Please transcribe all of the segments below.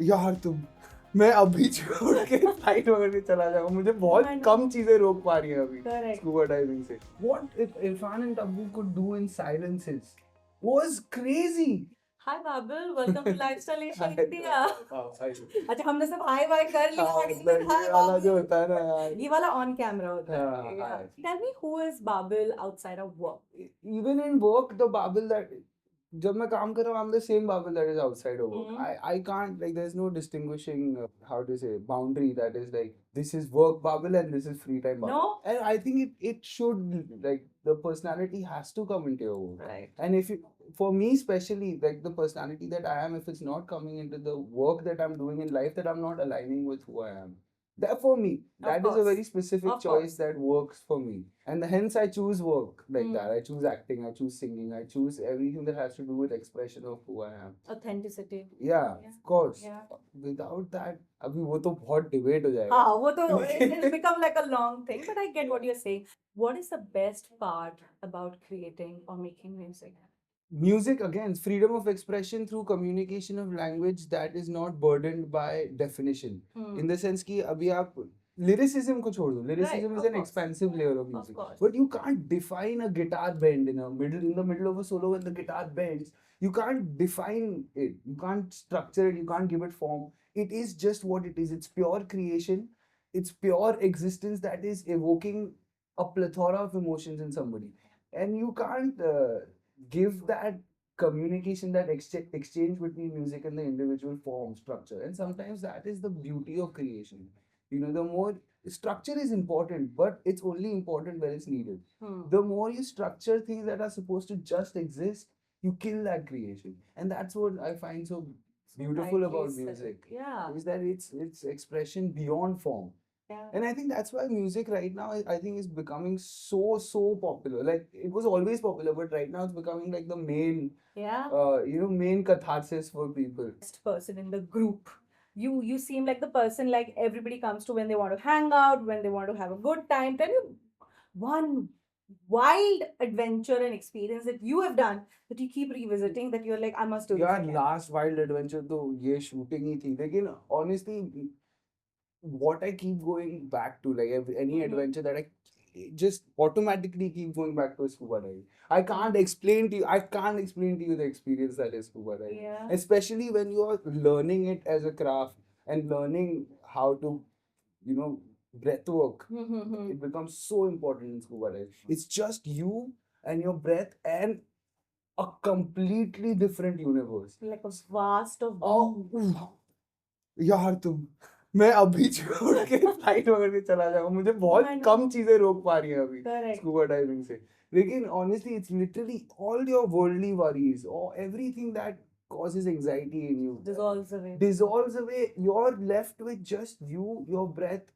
यार तुम मैं अभी छोड़ के फ्लाइट पकड़ के चला जाऊंगा. मुझे बहुत कम चीजें रोक पा रही हैं अभी स्कूबा डाइविंग से. What if Irfan and Tabu could do in silences was crazy. Hi Babil, welcome to Lifestyle Asia India. Hi. अच्छा हमने सब हाय बाय कर लिया. मतलब ये वाला जो होता है ना यार. ये वाला ऑन कैमरा होता है. हाँ, Yeah. Tell me who is Babil outside of work? Even in work, the Babil that जब मैं काम कर रहा हूँ, I'm the same Babil that is outside of work. I can't, like, there's no distinguishing, how to say, boundary that is like, this is work Babil and this is free time Babil. No. And I think it should, like, the personality has to come into your work. Right. And if you, for me especially, like, the personality that I am, if it's not coming into the work that I'm doing in life, that I'm not aligning with who I am. That for me, that is a very specific choice that works for me, and hence I choose work like that. I choose acting, I choose singing, I choose everything that has to do with expression of who I am. Authenticity. Yeah, of course. Yeah. Without that, अभी वो तो बहुत debate हो जाएगा. हाँ, वो तो it'll become like a long thing. But I get what you're saying. What is the best part about creating or making music? Music, again, freedom of expression through communication of language that is not burdened by definition. In the sense कि अभी आप lyricism को छोड़ दो. Lyricism is an expansive layer of music. But you can't define a guitar bend in the middle of a solo when the guitar bends. You can't define it. You can't structure it. You can't give it form. It is just what it is. It's pure creation. It's pure existence that is evoking a plethora of emotions in somebody. And you can't give that communication, that exchange between music and the individual form structure. And sometimes that is the beauty of creation. You know, the more structure is important, but it's only important where it's needed. The more you structure things that are supposed to just exist, you kill that creation. And that's what I find so beautiful about music. Yeah. Is that it's expression beyond form. Yeah. And I think that's why music right now, I think, is becoming so popular. Like, it was always popular, but right now it's becoming like the main, main catharsis for people. Best person in the group. You seem like the person like everybody comes to when they want to hang out, when they want to have a good time. Tell me one wild adventure and experience that you have done that you keep revisiting, that you're like, I must do this Yeah, again. last wild adventure तो ये shooting ही थी. लेकिन honestly, what I keep going back to, like any adventure that I just automatically keep going back to is scuba diving. I can't explain to you the experience that is scuba diving. Yeah. Especially when you are learning it as a craft and learning how to, breath work. It becomes so important in scuba diving. It's just you and your breath and a completely different universe. Like a vast of यार तुम मैं अभी छोड़ के flight पकड़ के चला जाऊंगा. मुझे बहुत कम चीजें रोक पा रही हैं अभी स्कूबा डाइविंग से. लेकिन honestly, it's literally all your worldly worries or everything that causes anxiety in you dissolves away. You're left with just you, your breath,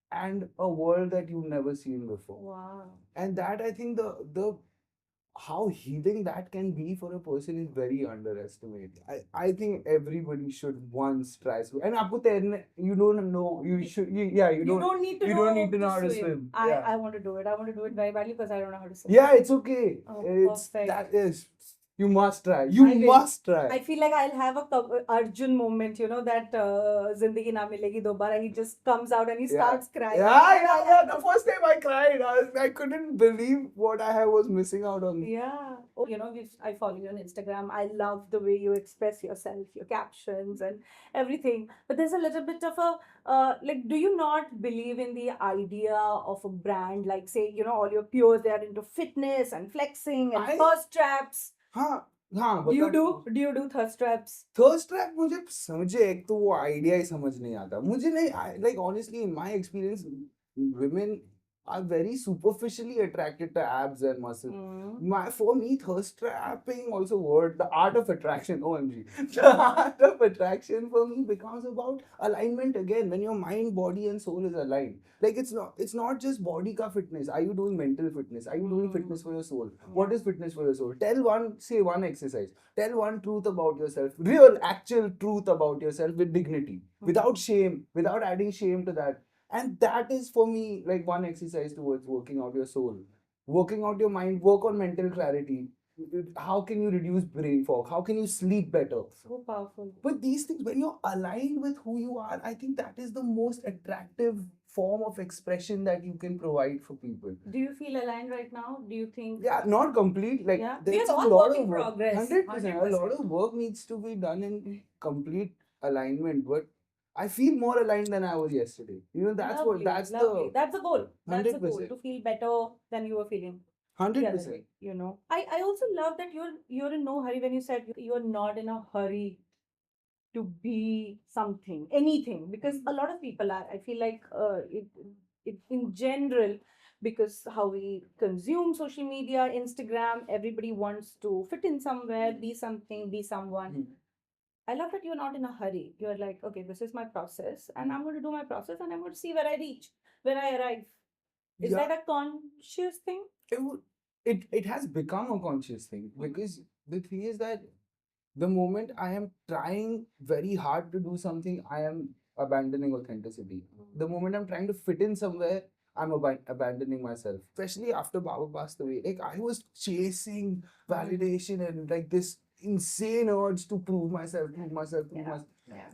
and a world that you've never seen before. Wow. And that, I think, the how healing that can be for a person is very underestimated. I think everybody should once try swim. And आपको तैरने, you don't know, you don't need to know how to swim. I want to do it. I want to do it very badly because I don't know how to swim. Yeah, it's okay. Perfect. You must try. You must try. I feel like I'll have a Arjun moment, that Zindagi Na Milegi Dobara. He just comes out and he starts crying. Yeah. The first time I cried, I couldn't believe what I was missing out on. Yeah. Oh, I follow you on Instagram. I love the way you express yourself, your captions and everything. But there's a little bit of a, do you not believe in the idea of a brand? Like, say, all your peers, they are into fitness and flexing and thirst traps. हाँ. Do you do thirst traps? Thirst trap मुझे समझे, एक तो वो idea ही समझ नहीं आता मुझे. नहीं, like, honestly, in my experience, women are very superficially attracted to abs and muscles. For me, thirst trapping, also the art of attraction, OMG. The art of attraction for me becomes about alignment again, when your mind, body and soul is aligned. Like, it's not just body ka fitness. Are you doing mental fitness? Are you doing fitness for your soul? What is fitness for your soul? Say one exercise. Tell one truth about yourself. Real, actual truth about yourself with dignity. Without shame, without adding shame to that. And that is, for me, like one exercise towards working out your soul, working out your mind, work on mental clarity. how can you reduce brain fog? How can you sleep better? So powerful. But these things, when you're aligned with who you are, I think that is the most attractive form of expression that you can provide for people. Do you feel aligned right now? Do you think? Yeah, not complete. Like Yeah, we there's are a all lot work of in work. progress. 100%. A lot of work needs to be done in complete alignment. But I feel more aligned than I was yesterday. You know, that's Lovely, what that's lovely. the That's the goal. That's the goal, 100%. to feel better than you were feeling the other 100%. day. You know, I also love that you're in no hurry when you said you're not in a hurry to be something, anything, because a lot of people are. I feel like it in general, because how we consume social media, Instagram, everybody wants to fit in somewhere, be something, be someone. Mhm. I love that you're not in a hurry. You're like, okay, this is my process, and I'm going to do my process, and I'm going to see where I reach, where I arrive. Is Yeah, that a conscious thing? it has become a conscious thing because the thing is that the moment I am trying very hard to do something, I am abandoning authenticity. The moment I'm trying to fit in somewhere, I'm abandoning myself. Especially after Baba passed away, like I was chasing validation and like this insane urge to prove myself, prove myself, prove myself. Yeah.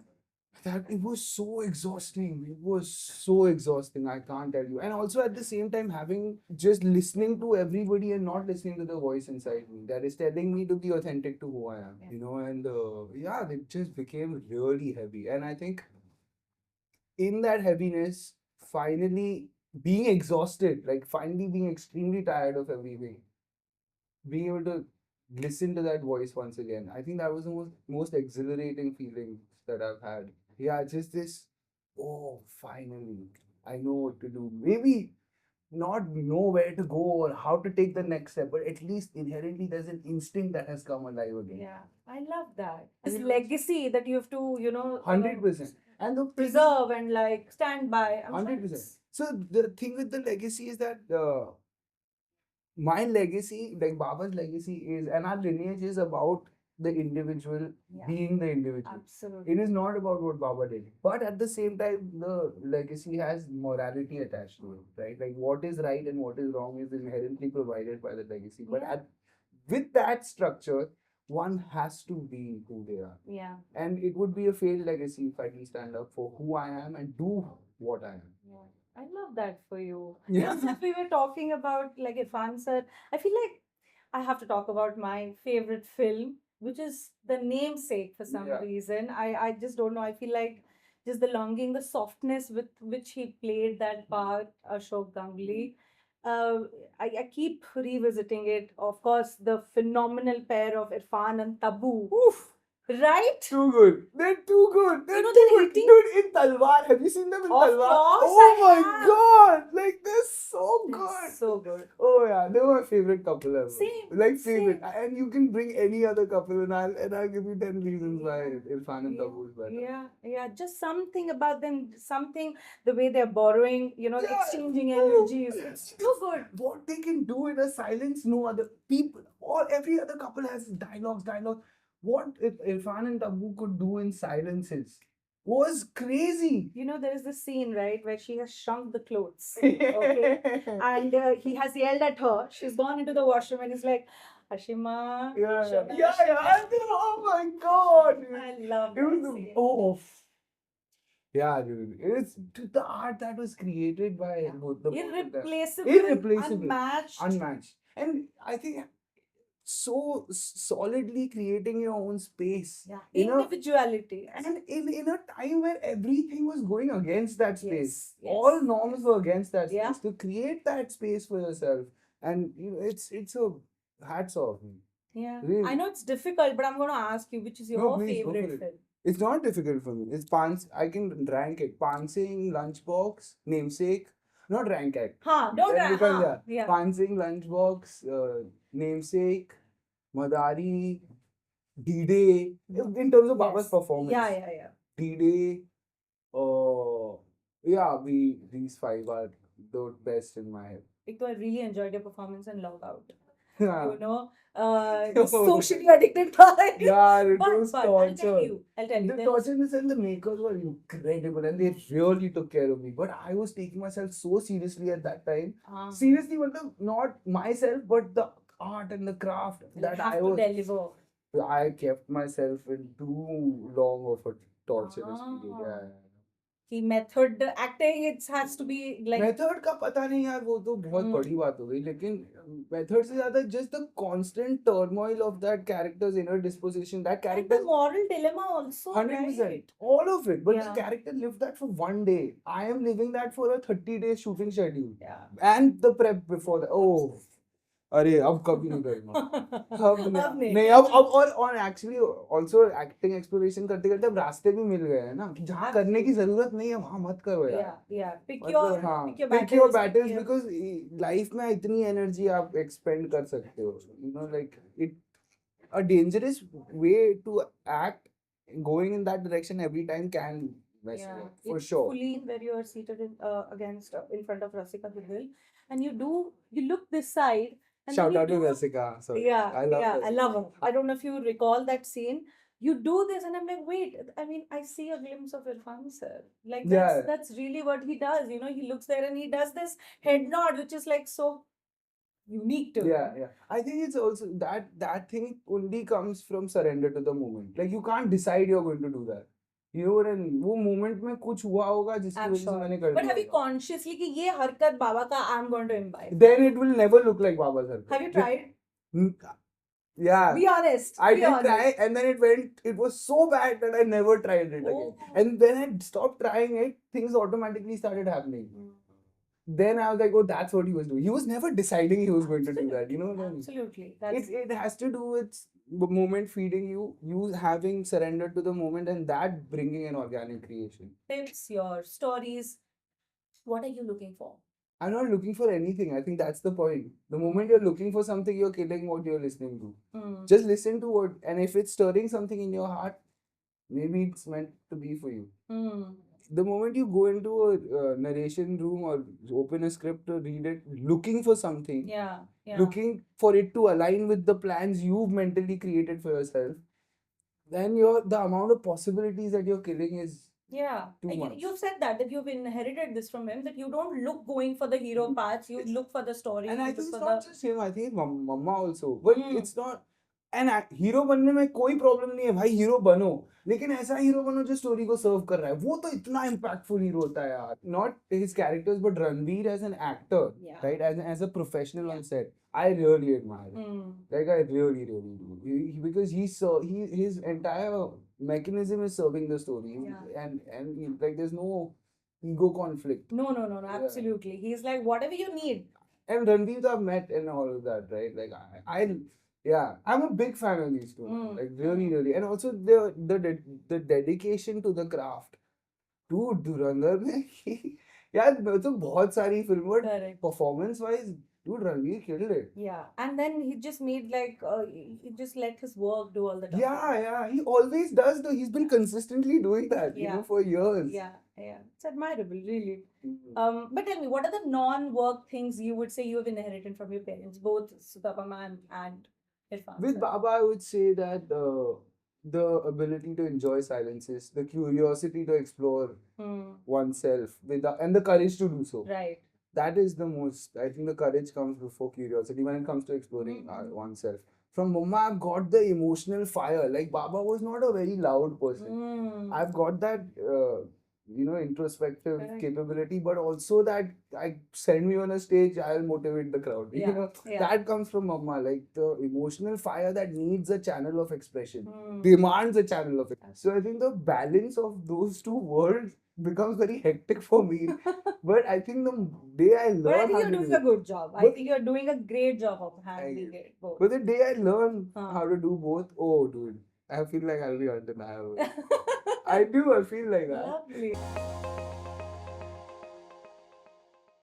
That it was so exhausting. It was so exhausting. I can't tell you. And also at the same time, having just listening to everybody and not listening to the voice inside me that is telling me to be authentic to who I am. Yeah. You know, and yeah, it just became really heavy. And I think in that heaviness, finally being exhausted, like finally being extremely tired of everything, being able to listen to that voice once again, I think that was the most exhilarating feeling that I've had. Yeah, just this, oh, finally, I know what to do. Maybe not know where to go or how to take the next step, but at least inherently there's an instinct that has come alive again. Yeah, I love that. This Yeah. legacy that you have to, 100%. And the thing is- preserve and like stand by. I'm sure 100%. it's- So the thing with the legacy is that my legacy, like Baba's legacy, is, and our lineage is about the individual Yeah. being the individual. Absolutely. It is not about what Baba did. But at the same time, the legacy has morality attached to it, right? Like what is right and what is wrong is inherently provided by the legacy. But Yeah. with that structure, one has to be who they are. Yeah. And it would be a failed legacy if I didn't stand up for who I am and do what I am. Yeah. I love that for you. Yeah. Since we were talking about like Irfan sir, I feel like I have to talk about my favorite film, which is The Namesake for some Yeah. reason. I just don't know. I feel like just the longing, the softness with which he played that part, Ashok Ganguly. Uh, I keep revisiting it. Of course, the phenomenal pair of Irfan and Tabu. Oof. Right? Too good. They're too good. They're You know, too they're good. hitting- Dude, in Talwar, have you seen them in Of Talwar? course Oh I my have. god! Like they're so They're good. so good. Oh yeah, they're my favorite couple ever. Same, Like favorite. same. And you can bring any other couple and I'll give you 10 reasons why Irfan and Yeah, Tabu is better. yeah. Just something about them, something the way they're borrowing, Yeah. exchanging energies. It's too good. What they can do in a silence, no other people or every other couple has dialogue. What if Irfan and Tabu could do in silences was crazy. There is this scene, right, where she has shrunk the clothes. Okay. And he has yelled at her. She's gone into the washroom and he's like, Hashima. Yeah. Shona, I know. Oh my god. Dude. I love It was that the scene. yeah, dude. It's the art that was created by both the Irreplaceable, irreplaceable, unmatched. and I think so solidly creating your own space. Yeah. In Individuality. and in a time where everything was going against that space, Yes. all norms were against that space. Yeah. To create that space for yourself, and it's a hats off. Yeah. Really. I know it's difficult, but I'm going to ask you, which is your No, please, go for favorite it. film? It's not difficult for me. It's I can rank it. Pansing, Lunchbox, Namesake. Not rank it. Don't rank. Because, Yeah. Pansing, Lunchbox, Namesake, Madari, D-Day. In terms of Baba's performance. Yeah. D-Day. These five are the best in my head. I really enjoyed your performance in Log Out. Yeah. The socially addicted guy. Yeah, it But was I'll torture. tell you. The there's- tortureness and the makers were incredible and they really took care of me. But I was taking myself so seriously at that time. Ah. Seriously, not myself, but the art and the craft You that have I to was. deliver. I kept myself in too long of a torturous period. Ah. Yeah. कि method acting it has to be like method का पता नहीं यार, वो तो बहुत Hmm. बड़ी बात हो गई, लेकिन मेथड से ज्यादा just the constant turmoil of that characters inner disposition, that and the character moral dilemma also, 100%, right? all of it. But the Yeah. character lived that for one day. I am living that for a 30-day shooting schedule. Yeah. And the prep before that. Oh, अरे अब कभी नहीं करूँगा, अब अब नहीं। नहीं, अब और एक्चुअली ऑल्सो एक्टिंग एक्सप्लोरेशन करते करते अब रास्ते भी मिल गए हैं ना, कि जहाँ करने की जरूरत नहीं है वहाँ मत करो यार. Yeah. Pick मतलब हाँ, pick your battles because life में इतनी एनर्जी आप एक्सपेंड कर सकते हो, you know, like it a dangerous way to act going in that direction every time can mess you up, for It's sure. fully where you are seated in front of Rasika Bidil, and you look this side. And Shout then out you to do, Rasika. Sorry. yeah, I love I Rasika. love her. I don't know if you recall that scene. You do this, and I'm like, wait. I mean, I see a glimpse of Irfan sir. Like that's really what he does. You know, he looks there and he does this head nod, which is like so unique to him. Yeah. I think it's also that thing only comes from surrender to the moment. Like you can't decide you're going to do that. You know what I mean? वो moment में कुछ हुआ होगा जिसकी I'm वजह से sure. मैंने कर But दिया have you होगा. consciously कि ये हरकत बाबा का I'm going to imbibe? Then it will never look like Baba's हरकत. Have you tried? Yeah. Be honest. I be did honest. try, and then it was so bad that I never tried it again. Oh. And then I stopped trying it, things automatically started happening. Then I was like, oh, that's what he was doing. He was never deciding he was going to do that, you know what I mean? Absolutely. That's It has to do with the moment feeding you having surrendered to the moment, and that bringing an organic creation. tips, your stories. What are you looking for? I'm not looking for anything. I think that's the point. The moment you're looking for something, you're killing what you're listening to. Just listen to what, and if it's stirring something in your heart, maybe it's meant to be for you. The moment you go into a narration room or open a script to read it, looking for something, looking for it to align with the plans you've mentally created for yourself, then the amount of possibilities that you're killing is too much. You've said that you've inherited this from him, that you don't look going for the hero parts, you look for the story. And I you think look it's for not just him, I think it's Mama also. But it's not. And hero बनने में कोई problem नहीं है भाई, hero बनो, लेकिन ऐसा hero बनो जो स्टोरी को सर्व कर रहा है, वो तो इतना इम्पैक्टफुल हीरो होता है यार. Not his characters, but Ranveer as an actor, right? As a professional on set, I really admire him. Like I really do. Because his entire mechanism is serving the story, and like there's no ego conflict. No, absolutely. He's like whatever you need. And Ranveer I've met and all of that, right? Like I'm a big fan of these two. Like really, and also the dedication to the craft. Dude, Dhurandhar में यार मैं तो बहुत सारी फिल्मों performance wise, dude, Ranveer killed it. Yeah, and then he just made he just let his work do all the talking. Yeah, he always does. He's been consistently doing that, you know, for years. Yeah, it's admirable, really. But tell me, what are the non-work things you would say you have inherited from your parents, both Sutapama and Irfan? With Baba, I would say that the ability to enjoy silences, the curiosity to explore oneself, and the courage to do so. Right. That is the most. I think the courage comes before curiosity when it comes to exploring oneself. From Mama, I've got the emotional fire. Like Baba was not a very loud person. I've got that. Introspective capability, but also that send me on a stage, I'll motivate the crowd. You know, that comes from Mama. Like the emotional fire that needs a channel of expression, demands a channel of expression. So I think the balance of those two worlds becomes very hectic for me. But I think the day I learn, but I think you're doing a good job. I think you're doing a great job of handling it both. But the day I learn how to do both, oh dude, I feel like I'll be undeniable. I feel like that. Lovely.